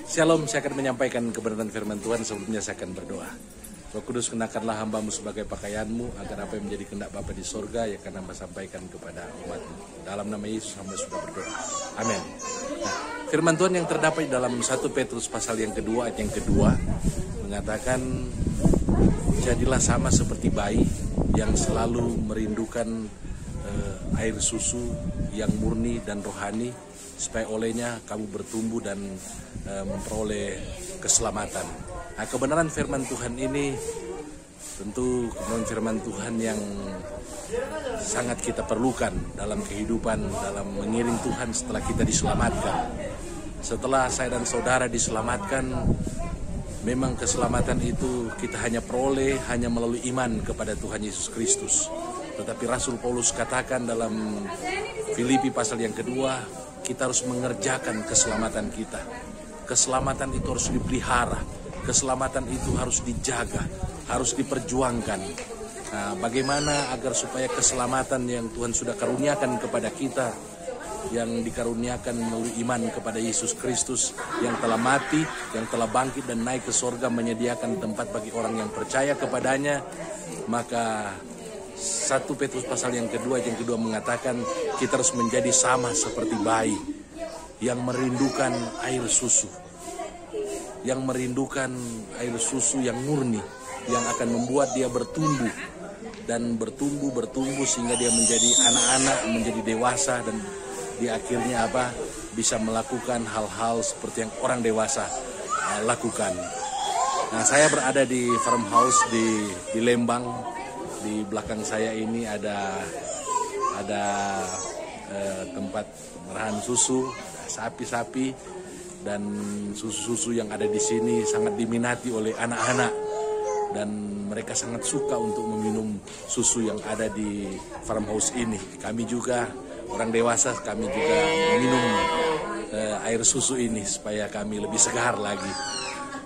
Shalom, saya akan menyampaikan kebenaran firman Tuhan. Sebelumnya saya akan berdoa. Roh Kudus, kenakanlah hamba-Mu sebagai pakaian-Mu, agar apa yang menjadi kehendak Bapa di sorga, yang akan hamba sampaikan kepada umat-Mu. Dalam nama Yesus hamba sudah berdoa. Amin. Nah, firman Tuhan yang terdapat dalam 1 Petrus pasal yang kedua, ayat yang kedua, mengatakan, jadilah sama seperti bayi yang selalu merindukan air susu yang murni dan rohani, supaya olehnya kamu bertumbuh dan memperoleh keselamatan. Nah, kebenaran firman Tuhan ini tentu kebenaran firman Tuhan yang sangat kita perlukan dalam kehidupan, dalam mengiring Tuhan setelah kita diselamatkan. Setelah saya dan saudara diselamatkan, memang keselamatan itu kita hanya peroleh hanya melalui iman kepada Tuhan Yesus Kristus. Tetapi Rasul Paulus katakan dalam Filipi pasal yang kedua, kita harus mengerjakan keselamatan kita. Keselamatan itu harus dipelihara. Keselamatan itu harus dijaga, harus diperjuangkan. Nah, bagaimana agar supaya keselamatan yang Tuhan sudah karuniakan kepada kita, yang dikaruniakan melalui iman kepada Yesus Kristus, yang telah mati, yang telah bangkit dan naik ke sorga, menyediakan tempat bagi orang yang percaya kepadanya, maka 1 Petrus pasal yang kedua mengatakan kita harus menjadi sama seperti bayi yang merindukan air susu, yang merindukan air susu yang murni, yang akan membuat dia bertumbuh dan bertumbuh sehingga dia menjadi anak-anak, menjadi dewasa, dan di akhirnya bisa melakukan hal-hal seperti yang orang dewasa lakukan. Nah, saya berada di farmhouse di Lembang. Di belakang saya ini ada tempat pemerahan susu, sapi-sapi, dan susu-susu yang ada di sini sangat diminati oleh anak-anak, dan mereka sangat suka untuk meminum susu yang ada di farmhouse ini. Kami juga orang dewasa, kami juga meminum air susu ini supaya kami lebih segar lagi.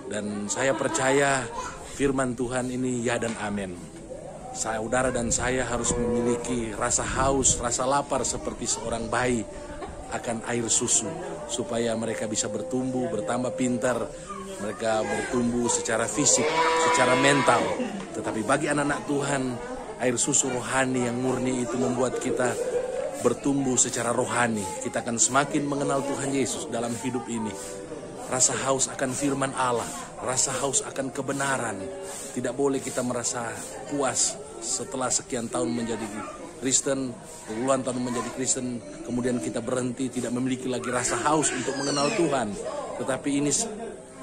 Dan saya percaya firman Tuhan ini ya dan amin. Saudara dan saya harus memiliki rasa haus, rasa lapar seperti seorang bayi akan air susu, supaya mereka bisa bertumbuh, bertambah pintar, mereka bertumbuh secara fisik, secara mental. Tetapi bagi anak-anak Tuhan, air susu rohani yang murni itu membuat kita bertumbuh secara rohani. Kita akan semakin mengenal Tuhan Yesus dalam hidup ini. Rasa haus akan firman Allah, rasa haus akan kebenaran. Tidak boleh kita merasa puas setelah sekian tahun menjadi Kristen, puluhan tahun menjadi Kristen, kemudian kita berhenti, tidak memiliki lagi rasa haus untuk mengenal Tuhan. Tetapi ini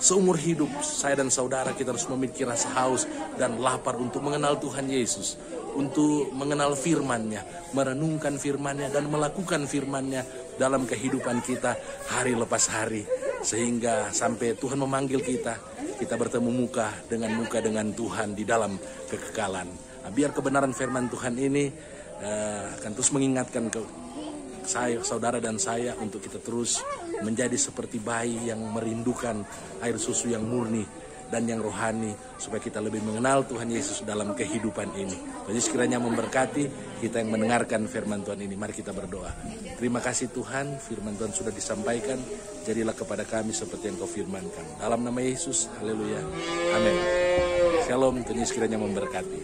seumur hidup saya dan saudara, kita harus memiliki rasa haus dan lapar untuk mengenal Tuhan Yesus, untuk mengenal firman-Nya, merenungkan firman-Nya, dan melakukan firman-Nya dalam kehidupan kita hari lepas hari, sehingga sampai Tuhan memanggil kita bertemu muka dengan Tuhan di dalam kekekalan. Nah, biar kebenaran firman Tuhan ini akan terus mengingatkan ke saya, saudara dan saya, untuk kita terus menjadi seperti bayi yang merindukan air susu yang murni dan yang rohani, supaya kita lebih mengenal Tuhan Yesus dalam kehidupan ini. Jadi sekiranya memberkati kita yang mendengarkan firman Tuhan ini. Mari kita berdoa. Terima kasih Tuhan, firman Tuhan sudah disampaikan. Jadilah kepada kami seperti yang Kau firmankan. Dalam nama Yesus, haleluya, amin. Shalom, Tuhan Yesus kiranya memberkati.